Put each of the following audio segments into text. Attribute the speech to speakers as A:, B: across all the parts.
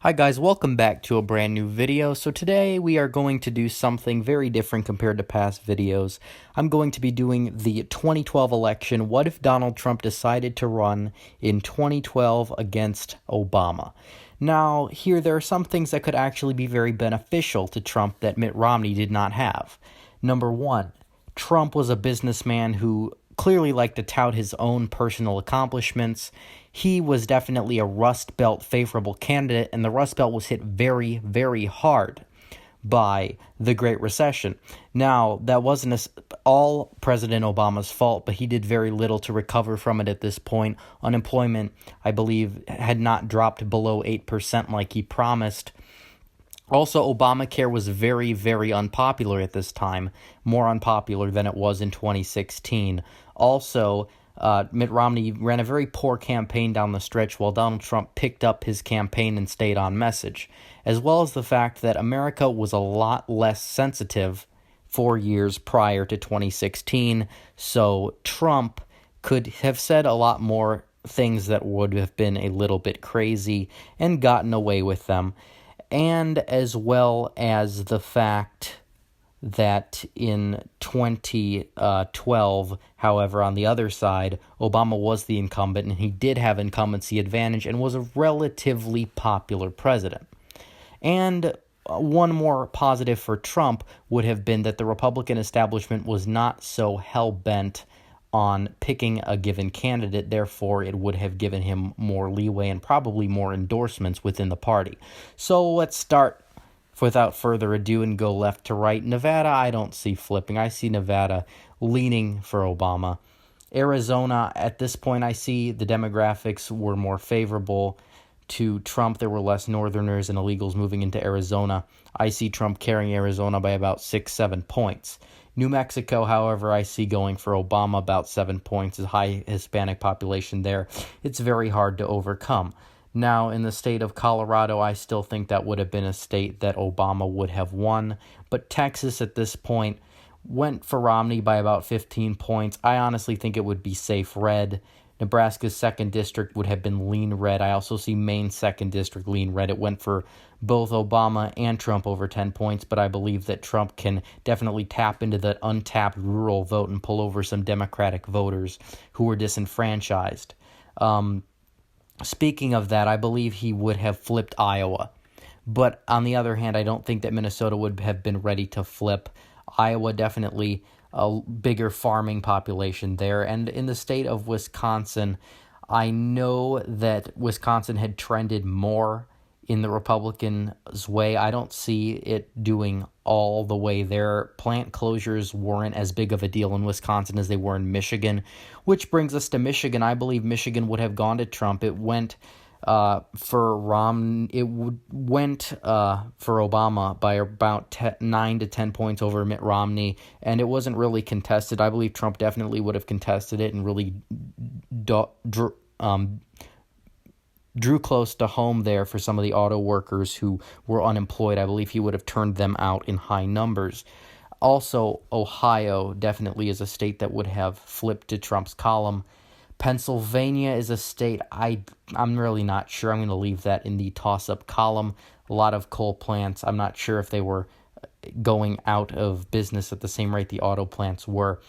A: Hi guys, welcome back to a brand new video. So today we are going to do something very different compared to past videos. I'm going to be doing the 2012 election. What if Donald Trump decided to run in 2012 against Obama? Now, here there are some things that could actually be very beneficial to Trump that Mitt Romney did not have. Number one, Trump was a businessman who clearly liked to tout his own personal accomplishments. He was definitely a Rust Belt favorable candidate, and the Rust Belt was hit very, very hard by the Great Recession. Now, that wasn't all President Obama's fault, but he did very little to recover from it at this point. Unemployment, I believe, had not dropped below 8% like he promised. Also, Obamacare was very, very unpopular at this time, more unpopular than it was in 2016. Also, Mitt Romney ran a very poor campaign down the stretch while Donald Trump picked up his campaign and stayed on message, as well as the fact that America was a lot less sensitive 4 years prior to 2016, so Trump could have said a lot more things that would have been a little bit crazy and gotten away with them, and as well as the fact that in 2012, however, on the other side, Obama was the incumbent, and he did have incumbency advantage and was a relatively popular president. And one more positive for Trump would have been that the Republican establishment was not so hell-bent on picking a given candidate. Therefore, it would have given him more leeway and probably more endorsements within the party. So let's start without further ado and go left to right. Nevada, I don't see flipping. I see Nevada leaning for Obama. Arizona, at this point, I see the demographics were more favorable to Trump. There were less Northerners and illegals moving into Arizona. I see Trump carrying Arizona by about 6-7 points. New Mexico, however, I see going for Obama about 7 points. A high Hispanic population there. It's very hard to overcome. Now, in the state of Colorado, I still think that would have been a state that Obama would have won. But Texas, at this point, went for Romney by about 15 points. I honestly think it would be safe red. Nebraska's 2nd district would have been lean red. I also see Maine's 2nd district lean red. It went for both Obama and Trump over 10 points, but I believe that Trump can definitely tap into the untapped rural vote and pull over some Democratic voters who were disenfranchised. Speaking of that, I believe he would have flipped Iowa. But on the other hand, I don't think that Minnesota would have been ready to flip. Iowa, definitely a bigger farming population there. And in the state of Wisconsin, I know that Wisconsin had trended more in the Republicans' way. I don't see it doing all the way there. Plant closures weren't as big of a deal in Wisconsin as they were in Michigan, which brings us to Michigan. I believe Michigan would have gone to Trump. It went for Romney. It went for Obama by about 9 to 10 points over Mitt Romney, and it wasn't really contested. I believe Trump definitely would have contested it and really drew close to home there for some of the auto workers who were unemployed. I believe he would have turned them out in high numbers. Also, Ohio definitely is a state that would have flipped to Trump's column. Pennsylvania is a state I'm really not sure. I'm going to leave that in the toss-up column. A lot of coal plants. I'm not sure if they were going out of business at the same rate the auto plants were.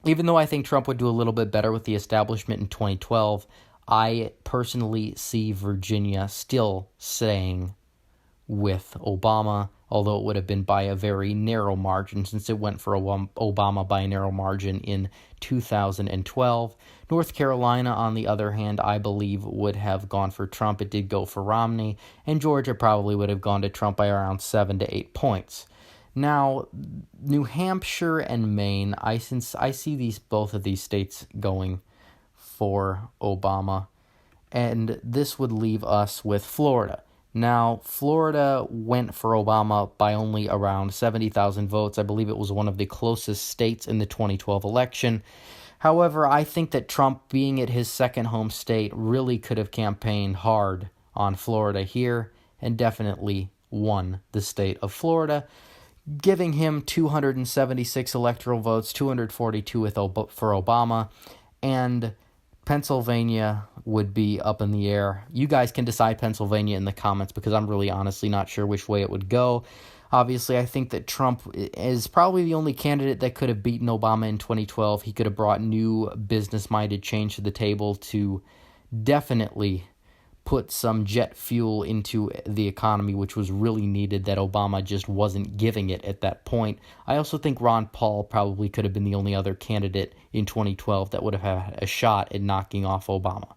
A: Even though I think Trump would do a little bit better with the establishment in 2012, I personally see Virginia still staying with Obama, although it would have been by a very narrow margin since it went for Obama by a narrow margin in 2012. North Carolina, on the other hand, I believe would have gone for Trump. It did go for Romney, and Georgia probably would have gone to Trump by around 7 to 8 points. Now, New Hampshire and Maine, I see both of these states going for Obama, and this would leave us with Florida. Now, Florida went for Obama by only around 70,000 votes. I believe it was one of the closest states in the 2012 election. However, I think that Trump, being at his second home state, really could have campaigned hard on Florida here and definitely won the state of Florida, giving him 276 electoral votes, 242 for Obama, and Pennsylvania would be up in the air. You guys can decide Pennsylvania in the comments because I'm really honestly not sure which way it would go. Obviously, I think that Trump is probably the only candidate that could have beaten Obama in 2012. He could have brought new business-minded change to the table to definitely put some jet fuel into the economy, which was really needed, that Obama just wasn't giving it at that point. I also think Ron Paul probably could have been the only other candidate in 2012 that would have had a shot at knocking off Obama.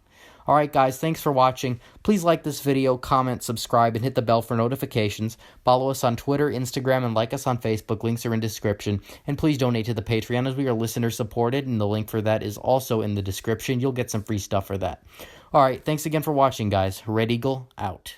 A: All right, guys, thanks for watching. Please like this video, comment, subscribe, and hit the bell for notifications. Follow us on Twitter, Instagram, and like us on Facebook. Links are in description. And please donate to the Patreon as we are listener-supported, and the link for that is also in the description. You'll get some free stuff for that. All right, thanks again for watching, guys. Red Eagle, out.